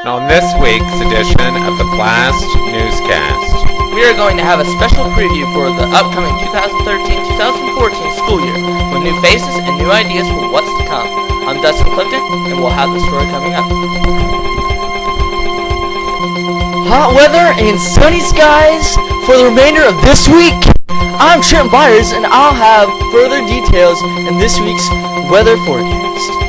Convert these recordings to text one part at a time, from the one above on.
And on this week's edition of the BLAST Newscast, we are going to have a special preview for the upcoming 2013-2014 school year with new faces and new ideas for what's to come. I'm Dustin Clifton, and we'll have the story coming up. Hot weather and sunny skies for the remainder of this week. I'm Trenton Byers, and I'll have further details in this week's weather forecast.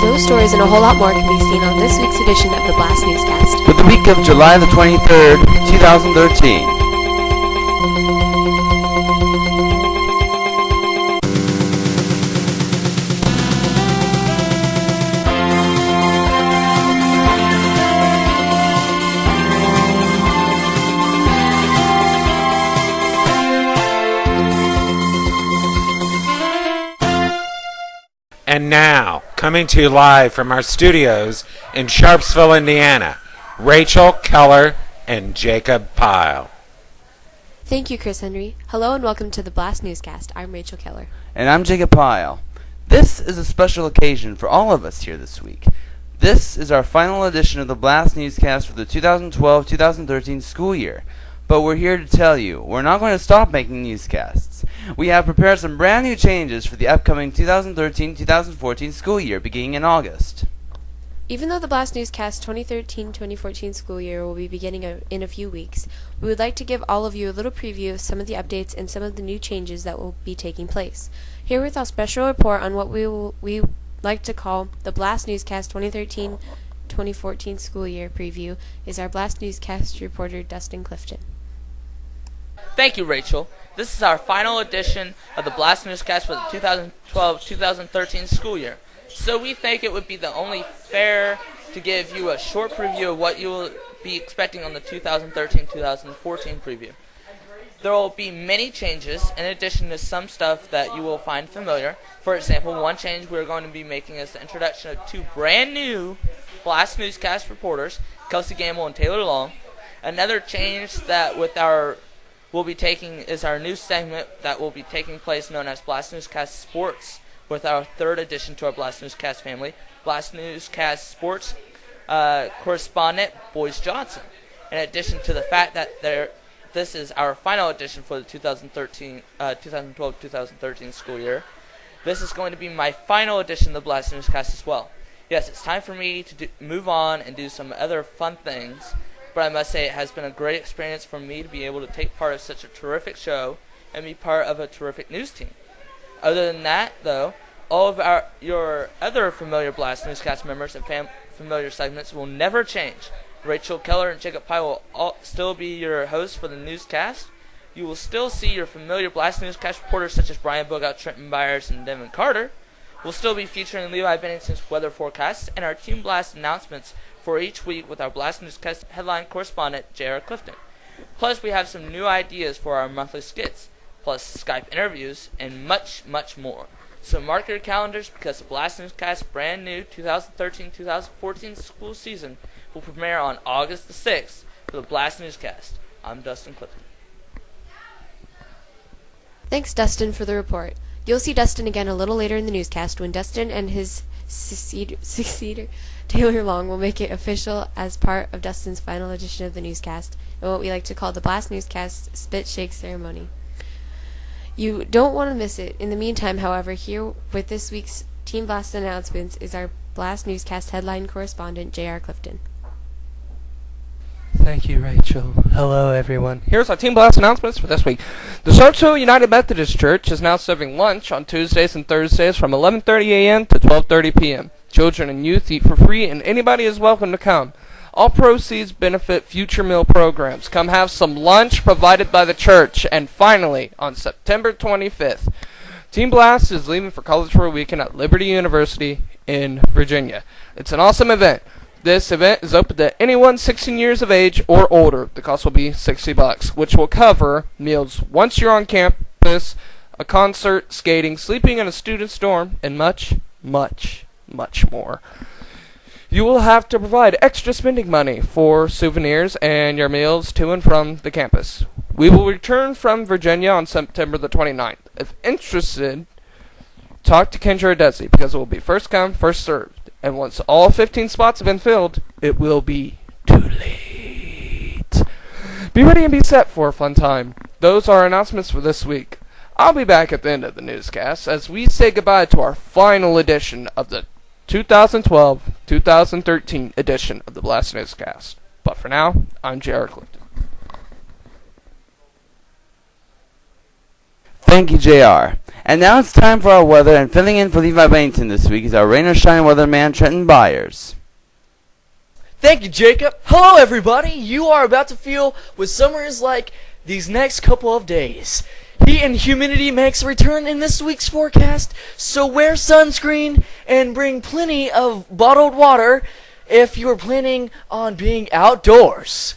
Those stories and a whole lot more can be seen on this week's edition of the BLAST Newscast. For the week of July the 23rd, 2013. and now, coming to you live from our studios in Sharpsville, Indiana, Rachel Keller and Jacob Pyle. Thank you, Chris Henry. Hello and welcome to the BLAST Newscast. I'm Rachel Keller. And I'm Jacob Pyle. This is a special occasion for all of us here this week. This is our final edition of the BLAST Newscast for the 2012-2013 school year. But we're here to tell you, we're not going to stop making newscasts. We have prepared some brand new changes for the upcoming 2013-2014 school year beginning in August. Even though the BLAST Newscast 2013-2014 school year will be beginning in a few weeks, we would like to give all of you a little preview of some of the updates and some of the new changes that will be taking place. Here with our special report on what we like to call the BLAST Newscast 2013-2014 school year preview is our BLAST Newscast reporter Dustin Clifton. Thank you, Rachel. This is our final edition of the BLAST Newscast for the 2012-2013 school year. So we think it would be the only fair to give you a short preview of what you will be expecting on the 2013-2014 preview. There will be many changes in addition to some stuff that you will find familiar. For example, one change we're going to be making is the introduction of two brand new BLAST Newscast reporters, Kelsey Gamble and Taylor Long. Another change that we'll be taking is our new segment that will be taking place known as BLAST Newscast Sports, with our third addition to our BLAST Newscast family, BLAST Newscast Sports correspondent Boyce Johnson. In addition to the fact that this is our final edition for the 2012-2013 school year, this is going to be my final edition of the BLAST Newscast as well. Yes, it's time for me to move on and do some other fun things, but I must say it has been a great experience for me to be able to take part of such a terrific show and be part of a terrific news team. Other than that, though, all of your other familiar BLAST Newscast members and familiar segments will never change. Rachel Keller and Jacob Pyle will still be your hosts for the newscast. You will still see your familiar BLAST Newscast reporters such as Brian Bogout, Trenton Byers, and Devin Carter. We'll still be featuring Levi Bennington's weather forecasts and our Team BLAST announcements for each week with our BLAST Newscast headline correspondent, J.R. Clifton. Plus, we have some new ideas for our monthly skits, plus Skype interviews, and much, much more. So mark your calendars because the BLAST Newscast brand new 2013-2014 school season will premiere on August the 6th for the BLAST Newscast. I'm Dustin Clifton. Thanks, Dustin, for the report. You'll see Dustin again a little later in the newscast when Dustin and his successor, Taylor Long, will make it official as part of Dustin's final edition of the newscast and what we like to call the BLAST Newscast Spit Shake Ceremony. You don't want to miss it. In the meantime, however, here with this week's Team BLAST announcements is our BLAST Newscast headline correspondent, J.R. Clifton. Thank you, Rachel. Hello, everyone. Here's our Team BLAST announcements for this week. The Sharpsville United Methodist Church is now serving lunch on Tuesdays and Thursdays from 11:30 a.m. to 12:30 p.m. Children and youth eat for free, and anybody is welcome to come. All proceeds benefit future meal programs. Come have some lunch provided by the church. And finally, on September 25th, Team BLAST is leaving for college for a weekend at Liberty University in Virginia. It's an awesome event. This event is open to anyone 16 years of age or older. The cost will be $60, which will cover meals once you're on campus, a concert, skating, sleeping in a student's dorm, and much, much, much more. You will have to provide extra spending money for souvenirs and your meals to and from the campus. We will return from Virginia on September the 29th. If interested, talk to Kendra or Desi because it will be first come, first served. And once all 15 spots have been filled, it will be too late. Be ready and be set for a fun time. Those are our announcements for this week. I'll be back at the end of the newscast as we say goodbye to our final edition of the 2012-2013 edition of the BLAST Newscast. But for now, I'm J.R. Clifton. Thank you, JR. And now it's time for our weather, and filling in for Levi Bennington this week is our rain or shine weatherman, Trenton Byers. Thank you, Jacob. Hello, everybody. You are about to feel what summer is like these next couple of days. Heat and humidity makes a return in this week's forecast, so wear sunscreen and bring plenty of bottled water if you are planning on being outdoors.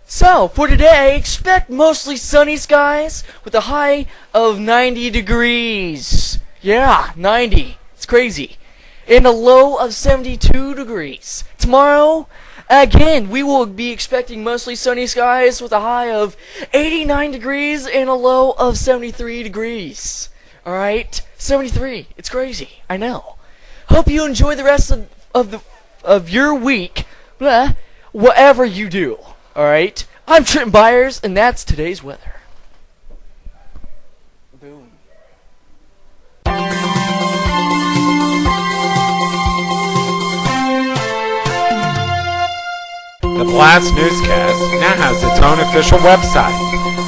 So, for today, expect mostly sunny skies with a high of 90 degrees. Yeah, 90. It's crazy. And a low of 72 degrees. Tomorrow, again, we will be expecting mostly sunny skies with a high of 89 degrees and a low of 73 degrees. Alright? 73. It's crazy. I know. Hope you enjoy the rest of your week. Blah, whatever you do. Alright? I'm Trenton Byers, and that's today's weather. Boom. The BLAST Newscast now has its own official website.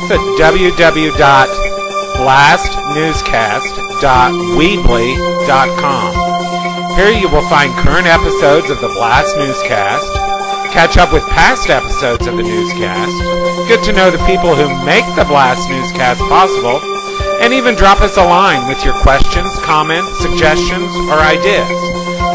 It's at www.blastnewscast.weebly.com. Here you will find current episodes of the BLAST Newscast, catch up with past episodes of the newscast, get to know the people who make the BLAST Newscast possible, and even drop us a line with your questions, comments, suggestions, or ideas.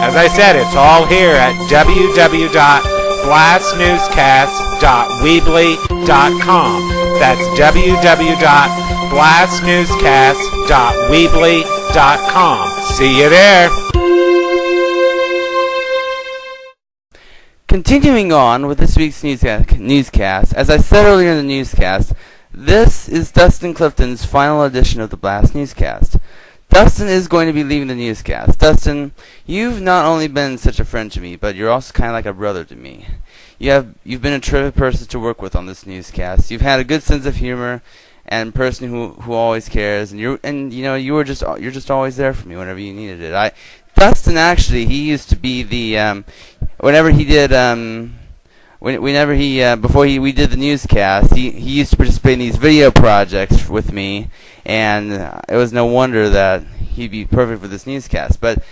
As I said, it's all here at www.blastnewscast.weebly.com. That's www.blastnewscast.weebly.com. See you there. Continuing on with this week's newscast, as I said earlier in the newscast, this is Dustin Clifton's final edition of the BLAST Newscast. Dustin is going to be leaving the newscast. Dustin, you've not only been such a friend to me, but you're also kind of like a brother to me. You've been a terrific person to work with on this newscast. You've had a good sense of humor and a person who always cares, and you're just always there for me whenever you needed it. Dustin actually, he used to be the whenever he did before we did the newscast, he used to participate in these video projects with me, and it was no wonder that he'd be perfect for this newscast. But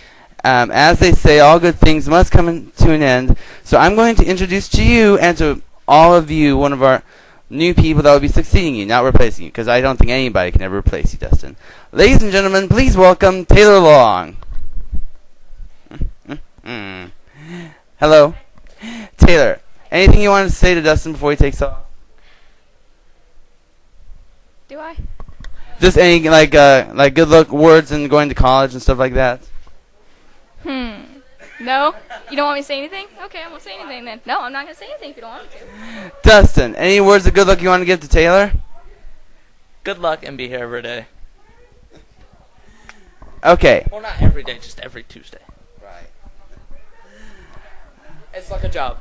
as they say, all good things must come to an end. So I'm going to introduce to you and to all of you one of our new people that will be succeeding you, not replacing you, because I don't think anybody can ever replace you, Dustin. Ladies and gentlemen, please welcome Taylor Long. Hello. Taylor, anything you wanted to say to Dustin before he takes off? Do I? Just any good luck words and going to college and stuff like that? No? You don't want me to say anything? Okay, I won't say anything then. No, I'm not going to say anything if you don't want me to. Dustin, any words of good luck you want to give to Taylor? Good luck and be here every day. Okay. Well, not every day, just every Tuesday. Right. It's like a job.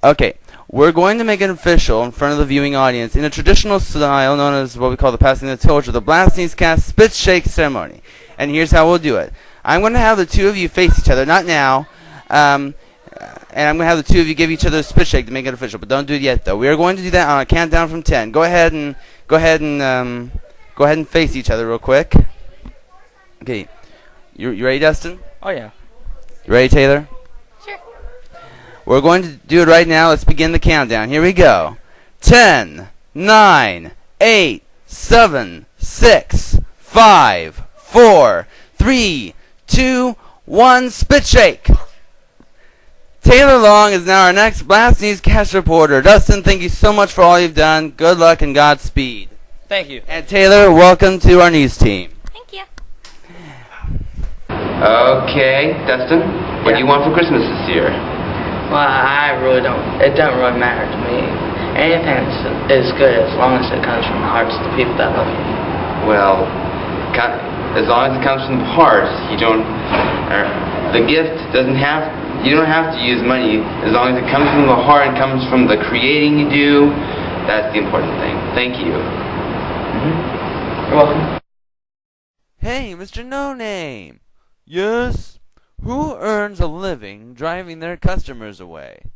Okay. We're going to make it official in front of the viewing audience in a traditional style known as what we call the passing of the torch or the BLAST Newscast spit shake ceremony. And here's how we'll do it. I'm going to have the two of you face each other, not now, and I'm going to have the two of you give each other a spit shake to make it official. But don't do it yet, though. We are going to do that on a countdown from 10. Go ahead and face each other real quick. Okay, you ready, Dustin? Oh yeah. You ready, Taylor? Sure. We're going to do it right now. Let's begin the countdown. Here we go. 10, 9, 8, 7, 6, 5, 4, 3, 2, 1, spit shake. Taylor Long is now our next BLAST Newscast reporter. Dustin, thank you so much for all you've done. Good luck and Godspeed. Thank you. And Taylor, welcome to our news team. Thank you. Okay, Dustin, what do you want for Christmas this year? Well, I really don't. It doesn't really matter to me. Anything is good as long as it comes from the hearts of the people that love you. Well, as long as it comes from the heart, the gift doesn't have. You don't have to use money as long as it comes from the heart and comes from the creating you do. That's the important thing. Thank you. You're welcome. Hey, Mr. No Name. Yes? Who earns a living driving their customers away?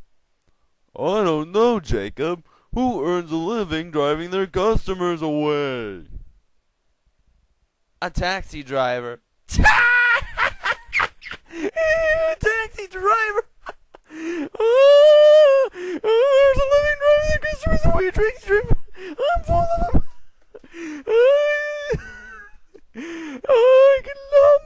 I don't know, Jacob. Who earns a living driving their customers away? A taxi driver. Taxi driver. Oh, there's a living driving their customers away. Taxi driver. I'm full of them. I can love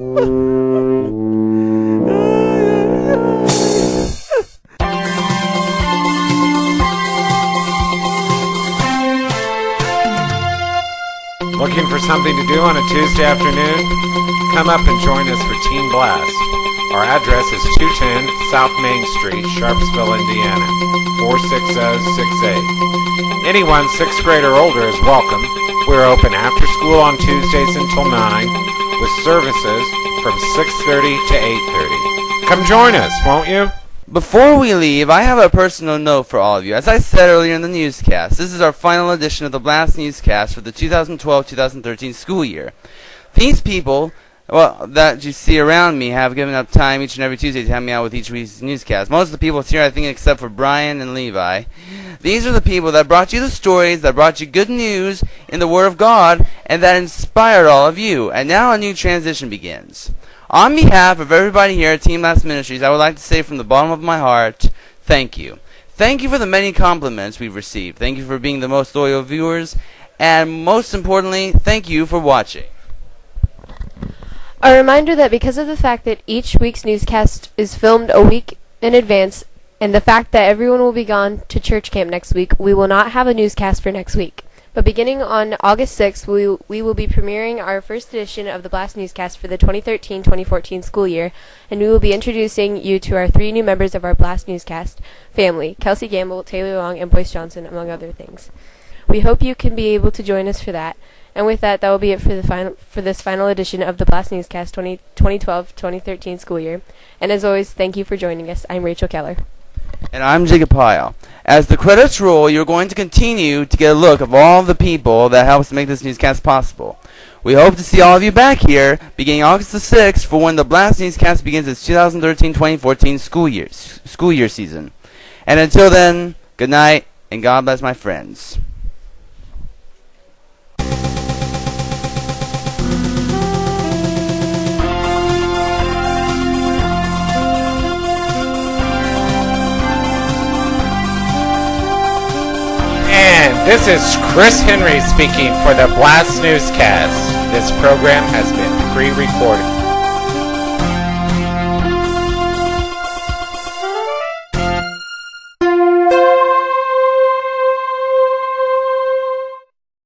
Looking for something to do on a Tuesday afternoon? Come up and join us for Team Blast. Our address is 210 South Main Street, Sharpsville, Indiana, 46068. Anyone 6th grade or older is welcome. We're open after school on Tuesdays until 9, with services from 6:30 to 8:30. Come join us, won't you? Before we leave, I have a personal note for all of you. As I said earlier in the newscast, this is our final edition of the BLAST Newscast for the 2012-2013 school year. These people, that you see around me, have given up time each and every Tuesday to help me out with each week's newscast. Most of the people here, I think, except for Brian and Levi. These are the people that brought you the stories, that brought you good news in the Word of God, and that inspired all of you. And now a new transition begins. On behalf of everybody here at Team Blast Ministries, I would like to say from the bottom of my heart, thank you. Thank you for the many compliments we've received. Thank you for being the most loyal viewers. And most importantly, thank you for watching. A reminder that because of the fact that each week's newscast is filmed a week in advance, and the fact that everyone will be gone to church camp next week, we will not have a newscast for next week. But beginning on August 6th, we will be premiering our first edition of the BLAST Newscast for the 2013-2014 school year, and we will be introducing you to our 3 new members of our BLAST Newscast family, Kelsey Gamble, Taylor Long, and Boyce Johnson, among other things. We hope you can be able to join us for that. And with that, that will be it for this final edition of the BLAST Newscast 2012-2013 school year. And as always, thank you for joining us. I'm Rachel Keller. And I'm Jacob Pyle. As the credits roll, you're going to continue to get a look of all the people that helps make this newscast possible. We hope to see all of you back here beginning August the 6th for when the BLAST Newscast begins its 2013-2014 school year season. And until then, good night, and God bless my friends. This is Chris Henry speaking for the BLAST Newscast. This program has been pre-recorded.